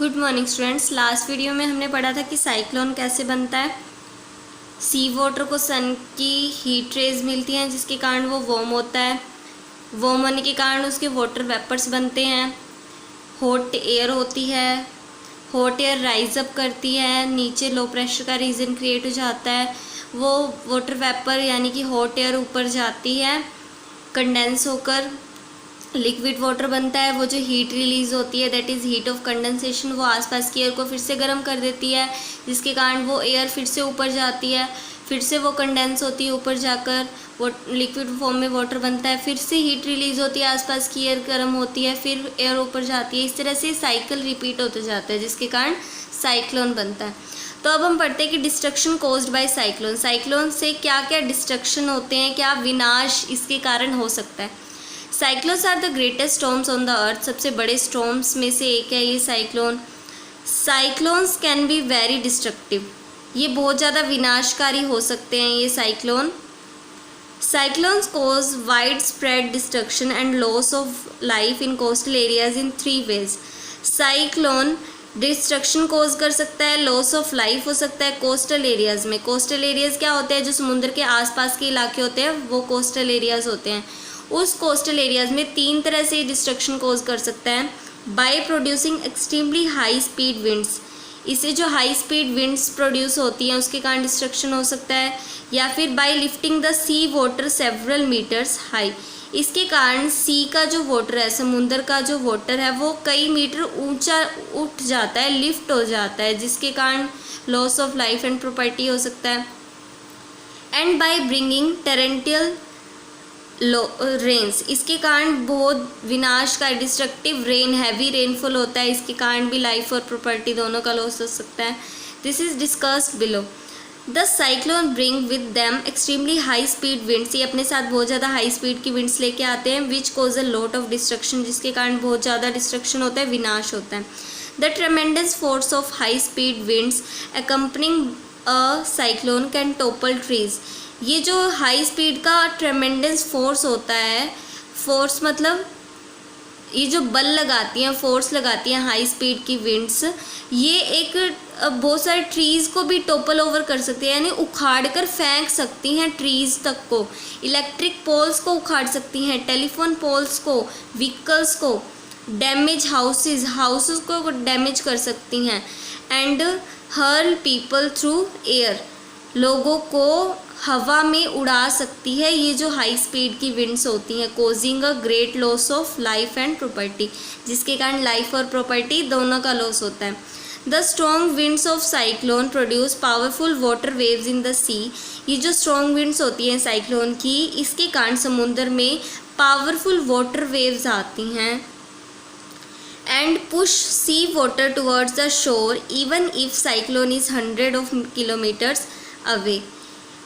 Good morning students. Last video में हमने पढ़ा था कि साइक्लोन कैसे बनता है। सी वाटर को सन की हीट रेज मिलती हैं जिसके कारण वो वार्म होता है। वार्म होने के कारण उसके वाटर वेपर्स बनते हैं। हॉट एयर होती है, हॉट एयर राइज अप करती है, नीचे लो प्रेशर का रीजन क्रिएट हो जाता है। वो वाटर वेपर यानी कि हॉट एयर ऊपर जाती है, कंडेंस होकर लिक्विड वाटर बनता है। वो जो हीट रिलीज होती है that is heat of condensation, वो आसपास की एयर को फिर से गर्म कर देती है जिसके कारण वो एयर फिर से ऊपर जाती है, फिर से वो कंडेंस होती है, ऊपर जाकर वो लिक्विड फॉर्म में वाटर बनता है, फिर से हीट रिलीज होती है, आसपास की एयर गर्म होती है, फिर एयर ऊपर जाती है। इस तरह से साइकिल रिपीट होते जाता है जिसके कारण साइक्लोन बनता है। तो अब हम पढ़ते हैं कि destruction caused by cyclone. Cyclone से क्या क्या डिस्ट्रक्शन होते हैं, क्या विनाश इसके कारण हो सकता है। Cyclones are the greatest storms on the earth. सबसे बड़े स्टॉर्म्स में से एक है ये cyclone. Cyclones can be very destructive, ये बहुत ज़्यादा विनाशकारी हो सकते हैं ये cyclone. Cyclones cause widespread destruction and loss of life in coastal areas in 3 ways. Cyclone destruction cause कर सकता है, लॉस ऑफ लाइफ हो सकता है कोस्टल एरियाज़ में। कोस्टल एरियाज़ क्या होते हैं, जो समुद्र के आसपास के इलाके होते हैं वो कोस्टल एरियाज़ होते हैं। उस कोस्टल एरियाज़ में 3 तरह से डिस्ट्रक्शन कॉज कर सकता है। By producing extremely high speed winds, इससे जो हाई स्पीड विंड्स प्रोड्यूस होती हैं उसके कारण डिस्ट्रक्शन हो सकता है। या फिर by lifting the sea water several metres high, इसके कारण सी का जो वाटर है, समुद्र का जो वाटर है वो कई मीटर ऊंचा उठ जाता है, लिफ्ट हो जाता है, जिसके कारण loss of life and property हो सकता है। एंड बाय ब्रिंगिंग टेरेंटियल रेन्स, इसके कारण बहुत विनाश का डिस्ट्रक्टिव रेन, हैवी रेनफॉल होता है, इसके कारण भी लाइफ और प्रॉपर्टी दोनों का लॉस हो सकता है। This is discussed below. The cyclone bring with them extremely high speed winds, ये अपने साथ बहुत ज़्यादा हाई स्पीड की विंड्स लेके आते हैं, विच कोज अ लॉट ऑफ डिस्ट्रक्शन, जिसके कारण बहुत ज़्यादा डिस्ट्रक्शन होता है, विनाश होता है। The ट्रेमेंडस force of high speed winds accompanying a cyclone can topple trees, ये जो हाई स्पीड का ट्रेमेंडस फोर्स होता है, फोर्स मतलब ये जो बल लगाती हैं, फोर्स लगाती हैं हाई स्पीड की विंड्स, ये एक बहुत सारे ट्रीज़ को भी टोपल ओवर कर सकती है, यानी उखाड़ कर फेंक सकती हैं ट्रीज़ तक को। इलेक्ट्रिक पोल्स को उखाड़ सकती हैं, टेलीफोन पोल्स को, व्हीकल्स को, डैमेज हाउसेस को डैमेज कर सकती हैं। And hurl people through air, लोगों को हवा में उड़ा सकती है ये जो हाई स्पीड की विंड्स होती हैं। Causing a great loss of life and property, जिसके कारण लाइफ और प्रॉपर्टी दोनों का लॉस होता है। The strong winds of cyclone produce powerful water waves in the sea, ये जो स्ट्रॉन्ग विंड्स होती हैं साइक्लोन की, इसके कारण समुद्र में पावरफुल वाटर वेव्स आती हैं। And push sea water towards the shore even if cyclone is 100 of kilometers away,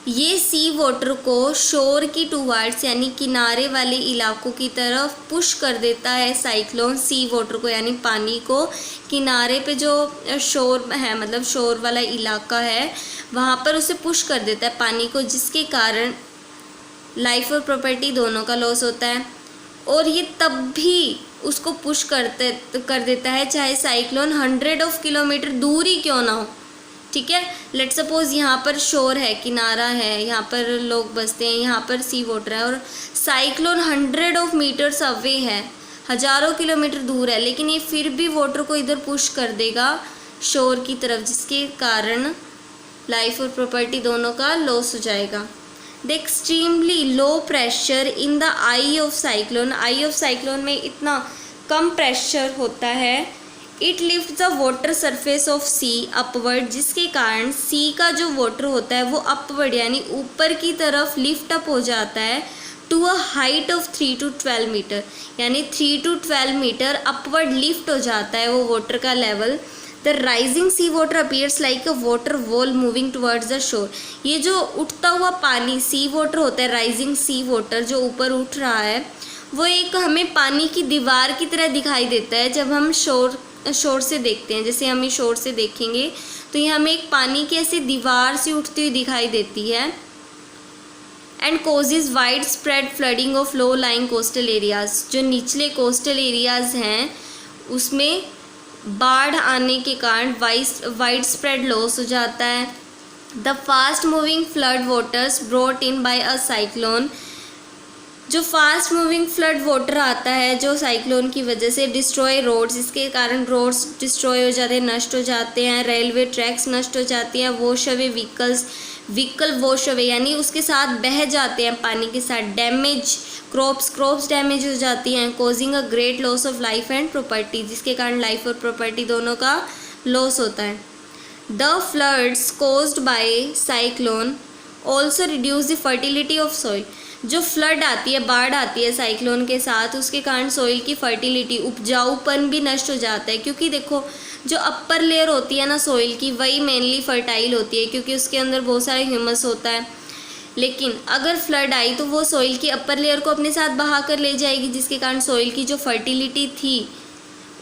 ये सी वाटर को शोर की टूवर्ड्स यानी किनारे वाले इलाकों की तरफ पुश कर देता है साइक्लोन। सी वाटर को यानी पानी को किनारे पे जो शोर है, मतलब शोर वाला इलाका है, वहाँ पर उसे पुश कर देता है पानी को, जिसके कारण लाइफ और प्रॉपर्टी दोनों का लॉस होता है। और ये तब भी उसको पुश कर देता है चाहे साइक्लोन 100 of kilometer दूर ही क्यों ना हो। ठीक है, लेट सपोज यहाँ पर शोर है, किनारा है, यहाँ पर लोग बसते हैं, यहाँ पर सी वाटर है, और साइक्लोन 100 of meters अवे है, हज़ारों किलोमीटर दूर है, लेकिन ये फिर भी वाटर को इधर पुश कर देगा शोर की तरफ, जिसके कारण लाइफ और प्रॉपर्टी दोनों का लॉस हो जाएगा। The extremely low pressure in the eye of cyclone, eye of cyclone में इतना कम प्रेशर होता है। It lift the water surface of sea upward, जिसके कारण सी का जो वाटर होता है वो अपवर्ड यानी ऊपर की तरफ लिफ्ट अप हो जाता है to a height of 3 to 12 metre, यानी 3 to 12 मीटर अपवर्ड लिफ्ट हो जाता है वो वाटर का level. The rising sea water appears like a water wall moving towards the शोर, ये जो उठता हुआ पानी सी वाटर होता है, राइजिंग सी वाटर जो ऊपर उठ रहा है, वो एक हमें पानी की दीवार की तरह दिखाई देता है जब हम शोर से देखते हैं। जैसे हम ये शोर से देखेंगे तो ये हमें एक पानी की ऐसी दीवार से उठती हुई दिखाई देती है। And causes wide spread flooding of low lying coastal areas, जो निचले कोस्टल एरियाज़ हैं उसमें बाढ़ आने के कारण वाइड स्प्रेड लॉस हो जाता है। The fast moving flood waters brought in by a cyclone, जो फास्ट मूविंग फ्लड वाटर आता है जो साइक्लोन की वजह से, डिस्ट्रॉय रोड्स, इसके कारण रोड्स डिस्ट्रॉय हो जाते हैं, नष्ट हो जाते हैं, रेलवे ट्रैक्स नष्ट हो जाती हैं, wash away vehicle wash away यानी उसके साथ बह जाते हैं पानी के साथ, डैमेज क्रॉप्स डैमेज हो जाती हैं, causing a great loss of life and property, जिसके कारण लाइफ और प्रॉपर्टी दोनों का लॉस होता है। The floods caused by cyclone also reduce the fertility of soil, जो फ्लड आती है, बाढ़ आती है साइक्लोन के साथ, उसके कारण सॉइल की फर्टिलिटी, उपजाऊपन भी नष्ट हो जाता है। क्योंकि देखो जो अपर लेयर होती है ना सॉइल की, वही मेनली फर्टाइल होती है क्योंकि उसके अंदर बहुत सारा ह्यूमस होता है। लेकिन अगर फ्लड आई तो वो सॉइल की अपर लेयर को अपने साथ बहा कर ले जाएगी, जिसके कारण सॉइल की जो फर्टिलिटी थी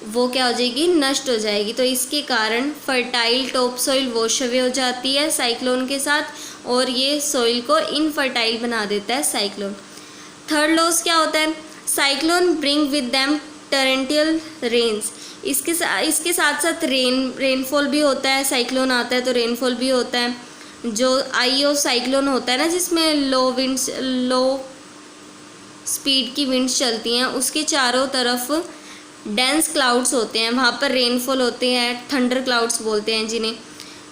वो क्या हो जाएगी, नष्ट हो जाएगी। तो इसके कारण fertile top soil wash away हो जाती है साइक्लोन के साथ, और ये सॉइल को इनफर्टाइल बना देता है साइक्लोन। थर्ड लॉस क्या होता है, cyclone bring with them torrential rains, इसके साथ साथ रेनफॉल भी होता है। साइक्लोन आता है तो रेनफॉल भी होता है। जो आई ऑफ साइक्लोन होता है ना, जिसमें लो स्पीड की विंड्स चलती हैं, उसके चारों तरफ डेंस क्लाउड्स होते हैं, वहाँ पर रेनफॉल होते हैं, थंडर क्लाउड्स बोलते हैं जिन्हें।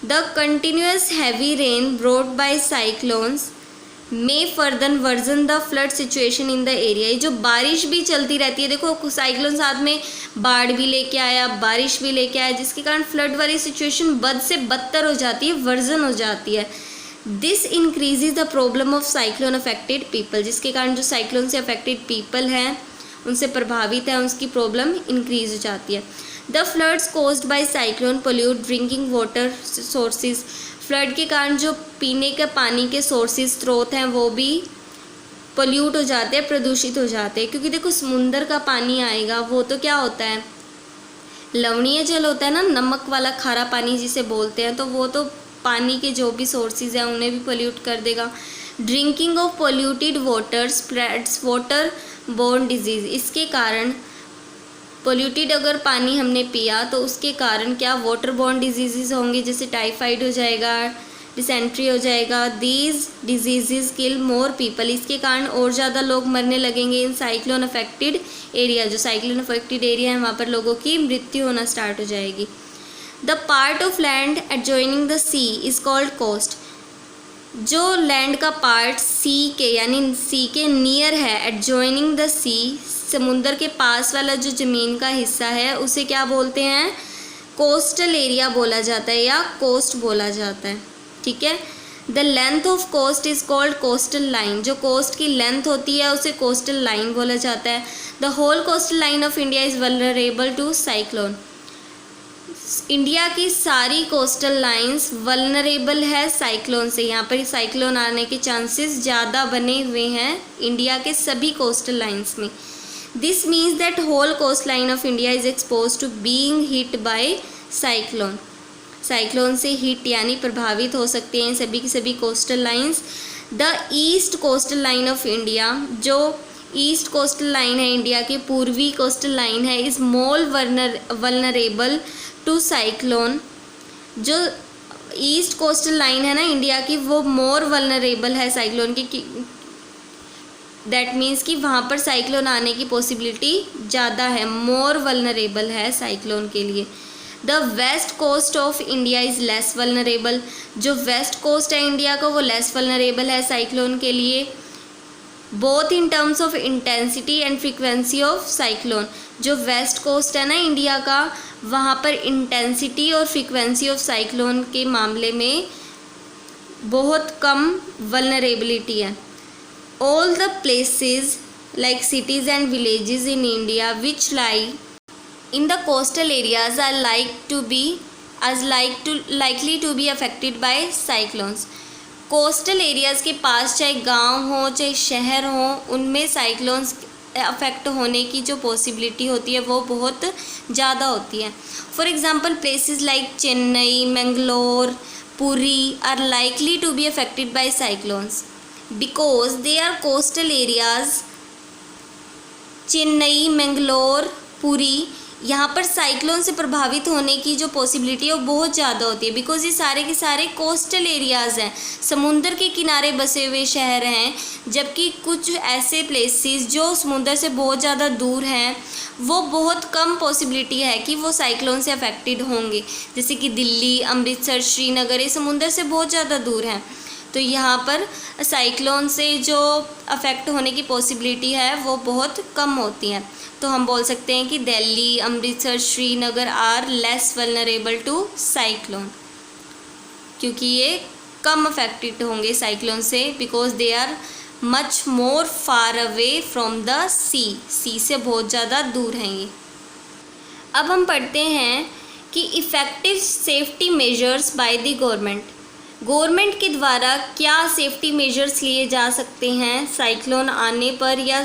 The continuous heavy rain brought by cyclones may further version the flood situation in the area, ये जो बारिश भी चलती रहती है, देखो साइक्लोन साथ में बाढ़ भी लेके आया, बारिश भी लेके आया, जिसके कारण फ्लड वाली सिचुएशन बद से बदतर हो जाती है, वर्जन हो जाती है। This increases the problem of cyclone affected people, जिसके कारण जो साइक्लोन से अफेक्टेड पीपल हैं, उनसे प्रभावित है, उसकी प्रॉब्लम इंक्रीज हो जाती है। The floods caused by cyclone pollute drinking water sources, flood के कारण जो पीने के पानी के सोर्सेज स्रोत हैं वो भी पोल्यूट हो जाते हैं, प्रदूषित हो जाते हैं। क्योंकि देखो समुंदर का पानी आएगा वो तो क्या होता है, लवणीय जल होता है ना, नमक वाला खारा पानी जिसे बोलते हैं, तो वो तो पानी के जो भी सोर्सेज हैं उन्हें भी पोल्यूट कर देगा। Drinking of polluted water spreads water borne disease, इसके कारण पोल्यूटेड अगर पानी हमने पिया तो उसके कारण क्या वाटर बोर्न डिजीज़ होंगे, जैसे टाइफाइड हो जाएगा, डिसेंट्री हो जाएगा। These disease kill more people, इसके कारण और ज़्यादा लोग मरने लगेंगे इन साइक्लोन अफेक्टेड एरिया, जो साइक्लोन अफेक्टेड एरिया है वहाँ पर लोगों की मृत्यु होना स्टार्ट हो जाएगी। The part of land adjoining the sea is called coast, जो लैंड का पार्ट सी के यानी सी के नियर है, एडजॉइनिंग द सी, समुंदर के पास वाला जो ज़मीन का हिस्सा है उसे क्या बोलते हैं, कोस्टल एरिया बोला जाता है या कोस्ट बोला जाता है। ठीक है। The length of coast is called coastal line, जो कोस्ट की लेंथ होती है उसे कोस्टल लाइन बोला जाता है। The whole coastal line of India is vulnerable to cyclone, India की सारी कोस्टल लाइंस वल्नरेबल है साइक्लोन से, यहाँ पर साइक्लोन आने के चांसेस ज़्यादा बने हुए हैं इंडिया के सभी कोस्टल लाइंस में। This means that whole coast line of India is expose to being hit by cyclone, cyclone से हिट यानी प्रभावित हो सकते हैं सभी की सभी coastal lines. The east coastal line of India, जो ईस्ट कोस्टल लाइन है इंडिया की, पूर्वी कोस्टल लाइन है, is more vulnerable to cyclone, जो ईस्ट कोस्टल लाइन है ना इंडिया की वो मोर वल्नरेबल है साइक्लोन की, दैट मीन्स कि वहाँ पर साइक्लोन आने की पॉसिबिलिटी ज़्यादा है, मोर वल्नरेबल है साइक्लोन के लिए। The west coast of India is less vulnerable, जो वेस्ट कोस्ट है इंडिया का वो लेस वल्नरेबल है साइक्लोन के लिए, both in terms of intensity and frequency of cyclone. जो वेस्ट कोस्ट है ना इंडिया का, वहाँ पर इंटेंसिटी और फ्रीक्वेंसी ऑफ साइक्लोन के मामले में बहुत कम वल्नरेबिलिटी है। All the places like cities and villages in India which lie in the coastal areas are likely to be affected by cyclones. Coastal areas के पास चाहे गांव हो चाहे शहर हो, उनमें साइक्लोन्स अफेक्ट होने की जो पॉसिबिलिटी होती है वो बहुत ज़्यादा होती है। For example places like Chennai, Mangalore, Puri are likely to be affected by cyclones because they are coastal areas. Chennai, Mangalore, Puri, यहाँ पर साइक्लोन से प्रभावित होने की जो पॉसिबिलिटी है वो बहुत ज़्यादा होती है, बिकॉज ये सारे के सारे कोस्टल एरियाज़ हैं, समुंदर के किनारे बसे हुए शहर हैं, जबकि कुछ ऐसे प्लेसेस जो समुंदर से बहुत ज़्यादा दूर हैं वो बहुत कम पॉसिबिलिटी है कि वो साइक्लोन से अफेक्टेड होंगे, जैसे कि दिल्ली, अमृतसर, श्रीनगर, ये समुंदर से बहुत ज़्यादा दूर हैं। तो यहाँ पर साइक्लोन से जो अफेक्ट होने की पॉसिबिलिटी है वो बहुत कम होती है। तो हम बोल सकते हैं कि Delhi, Amritsar, Srinagar are less vulnerable to cyclone, क्योंकि ये कम अफेक्टेड होंगे साइक्लोन से, because they are much more far away from the sea से बहुत ज़्यादा दूर हैं ये। अब हम पढ़ते हैं कि effective safety measures by the government के द्वारा क्या सेफ्टी मेजर्स लिए जा सकते हैं साइक्लोन आने पर, या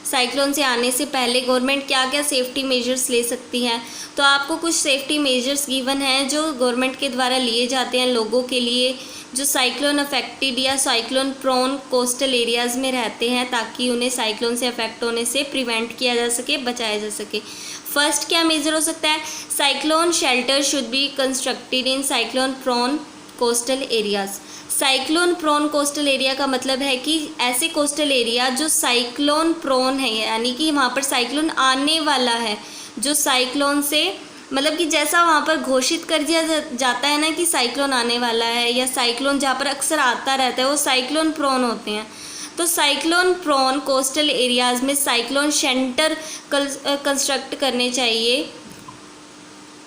साइक्लोन से आने से पहले गवर्नमेंट क्या क्या सेफ्टी मेजर्स ले सकती है। तो आपको कुछ सेफ्टी मेजर्स गिवन हैं जो गवर्नमेंट के द्वारा लिए जाते हैं लोगों के लिए जो साइक्लोन अफेक्टेड या साइक्लोन प्रोन कोस्टल एरियाज़ में रहते हैं, ताकि उन्हें साइक्लोन से अफेक्ट होने से प्रिवेंट किया जा सके, बचाया जा सके। फर्स्ट क्या मेजर हो सकता है, cyclone shelter should be constructed in cyclone prone coastal areas. Cyclone prone coastal area का मतलब है कि ऐसे कोस्टल एरिया जो साइक्लोन प्रोन है, यानी कि वहाँ पर साइक्लोन आने वाला है, जो साइक्लोन से मतलब कि जैसा वहाँ पर घोषित कर दिया जाता है ना कि साइक्लोन आने वाला है, या साइक्लोन जहाँ पर अक्सर आता रहता है वो साइक्लोन प्रोन होते हैं। तो साइक्लोन प्रोन कोस्टल एरियाज़ में साइक्लोन शेल्टर कंस्ट्रक्ट करने चाहिए।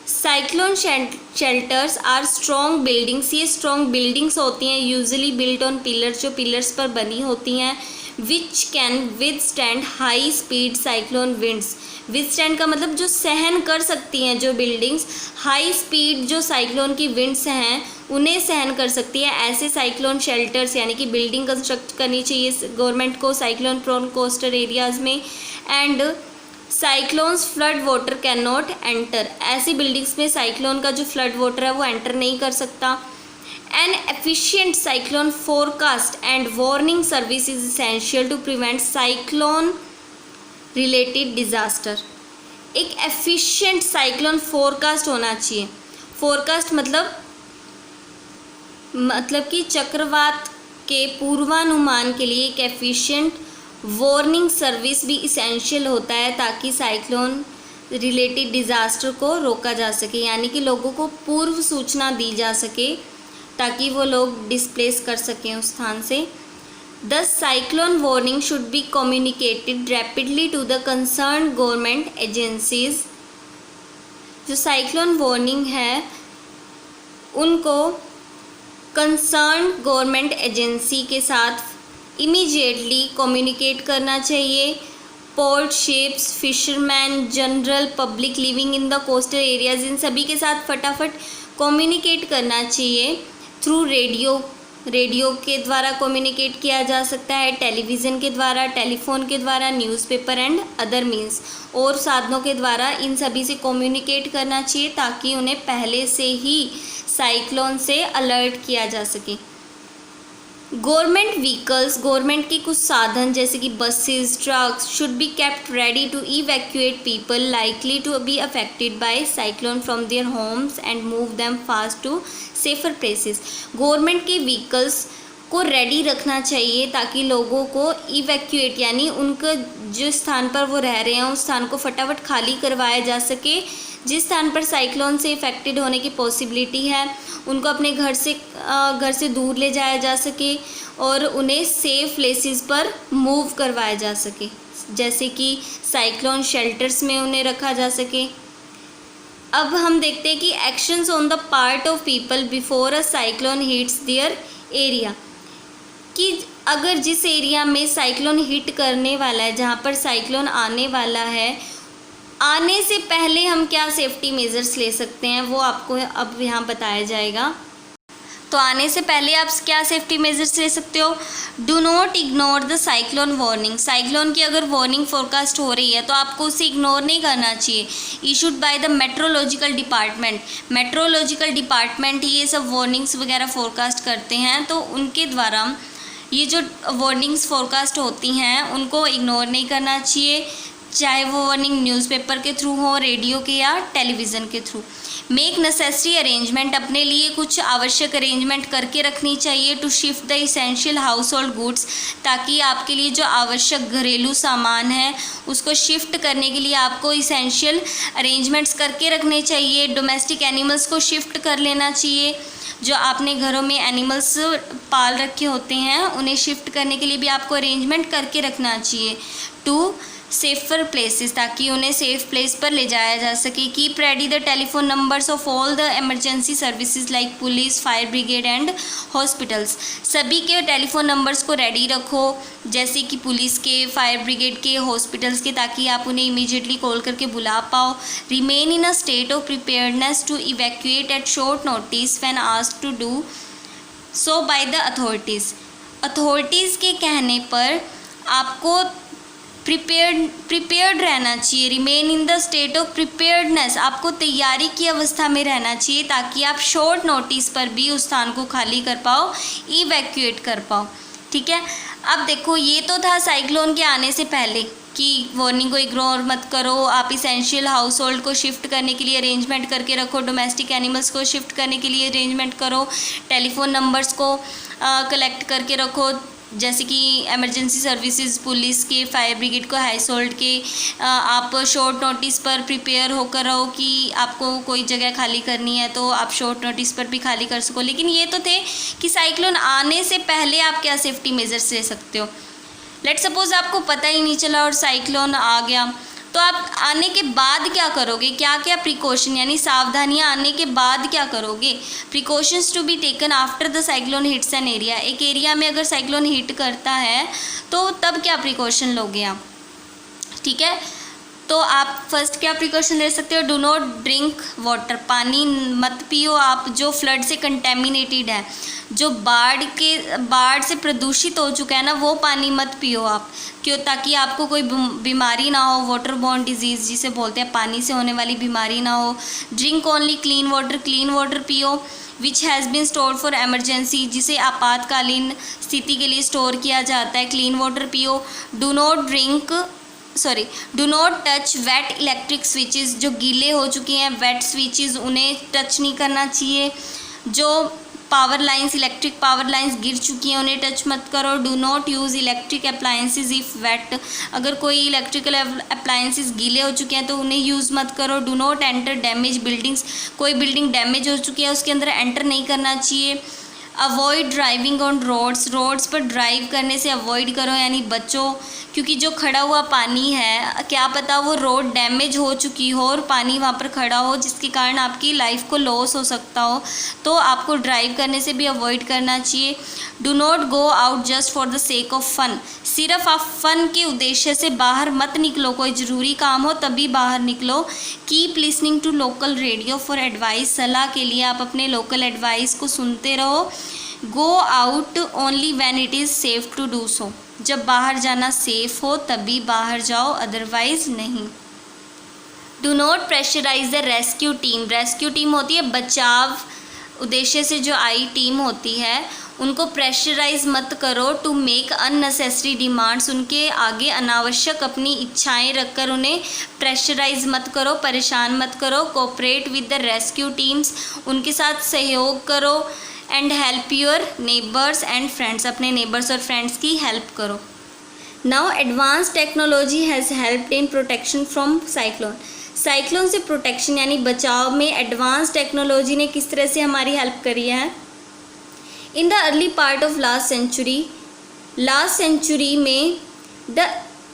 Cyclone shelters are strong buildings, ये स्ट्रॉन्ग बिल्डिंग्स होती हैं यूजुअली बिल्ट ऑन पिलर्स, जो पिलर्स पर बनी होती हैं, which can withstand high speed cyclone winds. Withstand का मतलब जो सहन कर सकती हैं, जो बिल्डिंग्स हाई स्पीड जो साइक्लोन की विंड्स हैं उन्हें सहन कर सकती है। ऐसे साइक्लोन शेल्टर्स यानी कि बिल्डिंग कंस्ट्रक्ट करनी चाहिए गवर्नमेंट को साइक्लोन प्रोन कोस्टल एरियाज़ में। And cyclones flood water can not enter, ऐसी बिल्डिंग्स में साइक्लोन का जो फ्लड वाटर है वो एंटर नहीं कर सकता। An efficient cyclone forecast and warning service is essential to prevent cyclone related disaster. एक एफिशिएंट साइक्लोन फोरकास्ट होना चाहिए। फोरकास्ट मतलब कि चक्रवात के पूर्वानुमान के लिए एक एफिशिएंट वार्निंग सर्विस भी इसेंशियल होता है, ताकि साइक्लोन रिलेटेड डिज़ास्टर को रोका जा सके, यानी कि लोगों को पूर्व सूचना दी जा सके ताकि वो लोग डिस्प्लेस कर सकें उस स्थान से। The cyclone warning should be communicated rapidly to the concern government agencies. जो साइक्लोन वार्निंग है उनको कंसर्न गवर्नमेंट एजेंसी के साथ इमीडिएटली कम्युनिकेट करना चाहिए। Port ships, fishermen, general public living in the coastal areas, इन सभी के साथ फटाफट कम्युनिकेट करना चाहिए। थ्रू रेडियो के द्वारा कम्युनिकेट किया जा सकता है, टेलीविज़न के द्वारा, टेलीफोन के द्वारा, न्यूज़पेपर एंड अदर मीन्स, और साधनों के द्वारा इन सभी से कम्युनिकेट करना चाहिए ताकि उन्हें पहले से ही साइक्लोन से अलर्ट किया जा सके। गवर्नमेंट व्हीकल्स, गवर्नमेंट के कुछ साधन जैसे कि buses, trucks should be kept ready to evacuate people likely to be affected by cyclone from their homes and move them fast to safer places. Government के व्हीकल्स को रेडी रखना चाहिए ताकि लोगों को इवैक्यूएट यानी उनका जिस स्थान पर वो रह रहे हैं उस स्थान को फटाफट खाली करवाया जा सके। जिस स्थान पर साइक्लोन से इफ़ेक्टेड होने की पॉसिबिलिटी है उनको अपने घर से दूर ले जाया जा सके और उन्हें सेफ प्लेसेस पर मूव करवाया जा सके, जैसे कि साइक्लोन शेल्टर्स में उन्हें रखा जा सके। अब हम देखते हैं कि actions on the part of people before a cyclone hits their area, कि अगर जिस एरिया में साइक्लोन हिट करने वाला है, जहाँ पर साइक्लोन आने वाला है, आने से पहले हम क्या सेफ्टी मेजर्स ले सकते हैं वो आपको अब यहाँ बताया जाएगा। तो आने से पहले आप क्या सेफ्टी मेजर्स ले सकते हो। Do not ignore the cyclone warning, cyclone की अगर वार्निंग फोरकास्ट हो रही है तो आपको उसे इग्नोर नहीं करना चाहिए। Issued by the meteorological department, meteorological department ये सब वार्निंग्स वगैरह फोरकास्ट करते हैं, तो उनके द्वारा ये जो वार्निंग्स फोरकास्ट होती हैं उनको इग्नोर नहीं करना चाहिए। चाहे वो वार्निंग न्यूज़पेपर के थ्रू हो, रेडियो के या टेलीविज़न के थ्रू। मेक नेसेसरी अरेंजमेंट, अपने लिए कुछ आवश्यक अरेंजमेंट करके रखनी चाहिए। To shift the essential household goods, ताकि आपके लिए जो आवश्यक घरेलू सामान है उसको शिफ्ट करने के लिए आपको इसेंशियल अरेंजमेंट्स करके रखने चाहिए। डोमेस्टिक एनिमल्स को शिफ्ट कर लेना चाहिए, जो आपने घरों में एनिमल्स पाल रखे होते हैं उन्हें शिफ्ट करने के लिए भी आपको अरेंजमेंट करके रखना चाहिए। टू सेफर प्लेसेस, ताकि उन्हें सेफ प्लेस पर ले जाया जा सके। Keep ready the telephone numbers of all the emergency services like police, fire brigade and hospitals, सभी के टेलीफोन नंबर्स को रेडी रखो, जैसे कि पुलिस के, फायर ब्रिगेड के, हॉस्पिटल्स के, ताकि आप उन्हें इमीडिएटली कॉल करके बुला पाओ। Remain in a state of preparedness to evacuate at short notice when asked to do so by the authorities के कहने पर आपको प्रिपेयर्ड रहना चाहिए। Remain in the state of preparedness, आपको तैयारी की अवस्था में रहना चाहिए, ताकि आप शॉर्ट नोटिस पर भी उस स्थान को खाली कर पाओ, इवैक्यूएट कर पाओ। ठीक है, अब देखो ये तो था साइक्लोन के आने से पहले कि वार्निंग को इग्नोर मत करो, आप इसेंशियल हाउस होल्ड को शिफ्ट करने के लिए अरेंजमेंट करके रखो, डोमेस्टिक एनिमल्स को शिफ्ट करने के लिए अरेंजमेंट करो, टेलीफोन नंबर्स को कलेक्ट करके रखो, जैसे कि इमरजेंसी सर्विसेज, पुलिस के, फायर ब्रिगेड को, हाउस होल्ड के। आप शॉर्ट नोटिस पर प्रिपेयर होकर रहो कि आपको कोई जगह खाली करनी है तो आप शॉर्ट नोटिस पर भी खाली कर सको। लेकिन ये तो थे कि साइक्लोन आने से पहले आप क्या सेफ्टी मेजर्स ले सकते हो। लेट सपोज आपको पता ही नहीं चला और साइक्लोन आ गया, तो आप आने के बाद क्या करोगे, क्या क्या प्रिकॉशन यानी सावधानियां आने के बाद क्या करोगे। Precautions to be taken after the cyclone hits an area, एक एरिया में अगर साइक्लोन हिट करता है तो तब क्या प्रिकॉशन लोगे आप। ठीक है, तो आप फर्स्ट क्या प्रिकॉशन ले सकते हो, डू नॉट ड्रिंक वाटर, पानी मत पियो आप जो फ्लड से कंटेमिनेटेड है, जो बाढ़ से प्रदूषित हो चुका है ना, वो पानी मत पियो आप, क्यों, ताकि आपको कोई बीमारी ना हो, वाटर बॉर्न डिजीज़ जिसे बोलते हैं, पानी से होने वाली बीमारी ना हो। ड्रिंक ओनली क्लीन वाटर पियो which has been stored for emergency, जिसे आपातकालीन स्थिति के लिए स्टोर किया जाता है, क्लीन वाटर पियो। Do not touch wet electric switches, जो गीले हो चुके हैं वेट स्विचेस उन्हें टच नहीं करना चाहिए। जो power lines, electric power lines गिर चुकी हैं उन्हें टच मत करो। Do not use electric appliances if wet, अगर कोई इलेक्ट्रिकल अप्लायंसेज गीले हो चुके हैं तो उन्हें यूज़ मत करो। Do not enter damage buildings, कोई बिल्डिंग डैमेज हो चुकी है उसके अंदर एंटर नहीं करना चाहिए। अवॉइड ड्राइविंग ऑन रोड्स पर ड्राइव करने से अवॉइड करो, यानी बचो, क्योंकि जो खड़ा हुआ पानी है क्या पता वो रोड डैमेज हो चुकी हो और पानी वहाँ पर खड़ा हो जिसके कारण आपकी लाइफ को लॉस हो सकता हो, तो आपको ड्राइव करने से भी अवॉइड करना चाहिए। Do not go out just for the sake of fun, सिर्फ आप फन के उद्देश्य से बाहर मत निकलो, कोई ज़रूरी काम हो तभी बाहर निकलो। Keep listening to local radio for advice, सलाह के लिए आप अपने लोकल एडवाइस को सुनते रहो। Go out only when it is safe to do so, जब बाहर जाना सेफ हो तभी बाहर जाओ, अदरवाइज नहीं। Do not pressurise the rescue team होती है बचाव उद्देश्य से जो आई टीम होती है, उनको प्रेशराइज मत करो। टू मेक अननेसेसरी डिमांड्स, उनके आगे अनावश्यक अपनी इच्छाएं रखकर उन्हें प्रेशराइज मत करो, परेशान मत करो। Cooperate with the rescue teams, उनके साथ सहयोग करो। And help your neighbours and friends, अपने नेबर्स और फ्रेंड्स की हेल्प करो। Now advance technology has helped in protection from cyclone से प्रोटेक्शन यानी बचाव में एडवांस टेक्नोलॉजी ने किस तरह से हमारी हेल्प करी है। In the early part of last century में the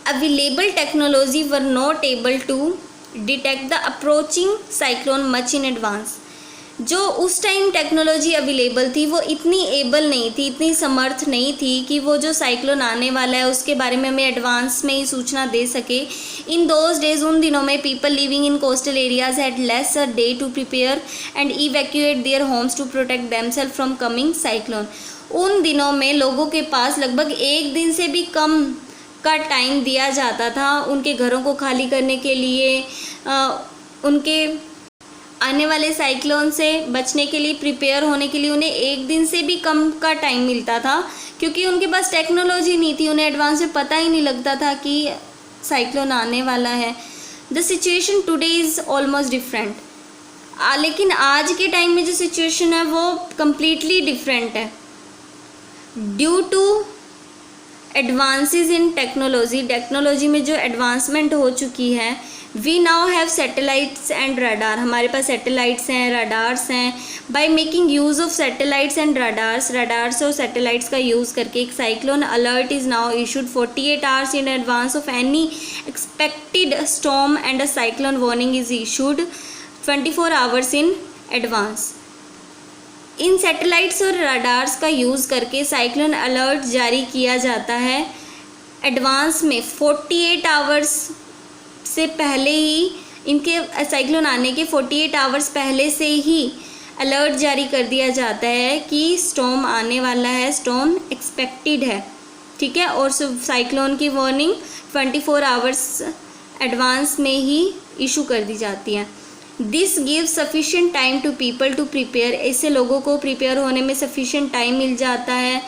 available technology were not able to detect the approaching cyclone much in advance, जो उस टाइम टेक्नोलॉजी अवेलेबल थी वो इतनी एबल नहीं थी, इतनी समर्थ नहीं थी कि वो जो साइक्लोन आने वाला है उसके बारे में हमें एडवांस में ही सूचना दे सके। इन दोज डेज, उन दिनों में people living in coastal areas had less a day to prepare and evacuate their homes to protect themself from coming cyclone. उन दिनों में लोगों के पास लगभग एक दिन से भी कम का टाइम दिया जाता था उनके घरों को खाली करने के लिए, उनके आने वाले साइक्लोन से बचने के लिए, प्रिपेयर होने के लिए उन्हें एक दिन से भी कम का टाइम मिलता था, क्योंकि उनके पास टेक्नोलॉजी नहीं थी, उन्हें एडवांस में पता ही नहीं लगता था कि साइक्लोन आने वाला है। The situation today is almost different. लेकिन आज के टाइम में जो सिचुएशन है वो कम्प्लीटली डिफरेंट है। Due to advances in technology में जो एडवांसमेंट हो चुकी है, we now have satellites and radar. हमारे पास सैटेलाइट्स हैं, रडार्स हैं। By making use of satellites and radars और सैटेलाइट्स का यूज़ करके एक cyclone alert is now issued 48 hours in advance of any expected storm and a cyclone warning is issued 24 hours in advance. In satellites और radars का use करके cyclone alert जारी किया जाता है एडवांस में। 48 आवर्स से पहले ही, इनके साइक्लोन आने के 48 आवर्स पहले से ही अलर्ट जारी कर दिया जाता है कि स्टॉर्म आने वाला है, स्टॉर्म एक्सपेक्टेड है, ठीक है। और साइक्लोन की वार्निंग 24 आवर्स एडवांस में ही इशू कर दी जाती है। This gives sufficient time to people to prepare. इससे लोगों को प्रिपेयर होने में सफिशिएंट टाइम मिल जाता है।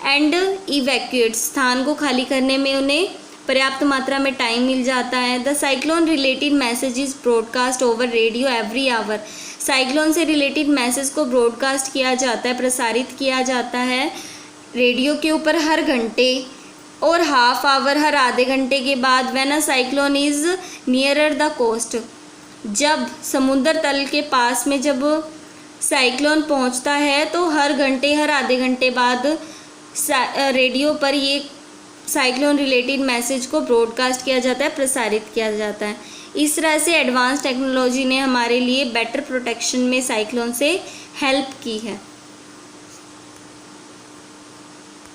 एंड इवैक्यूएट, स्थान को खाली करने में उन्हें पर्याप्त मात्रा में टाइम मिल जाता है। The cyclone related message is broadcast over radio every hour. Cyclone से रिलेटेड मैसेज को ब्रॉडकास्ट किया जाता है, प्रसारित किया जाता है रेडियो के ऊपर हर घंटे और हाफ आवर, हर आधे घंटे के बाद। When a cyclone is nearer the coast, जब समुद्र तल के पास में जब साइक्लोन पहुंचता है तो हर घंटे, हर आधे घंटे बाद रेडियो पर ये साइक्लोन रिलेटेड मैसेज को ब्रॉडकास्ट किया जाता है, प्रसारित किया जाता है। इस तरह से एडवांस टेक्नोलॉजी ने हमारे लिए बेटर प्रोटेक्शन में साइक्लोन से हेल्प की है।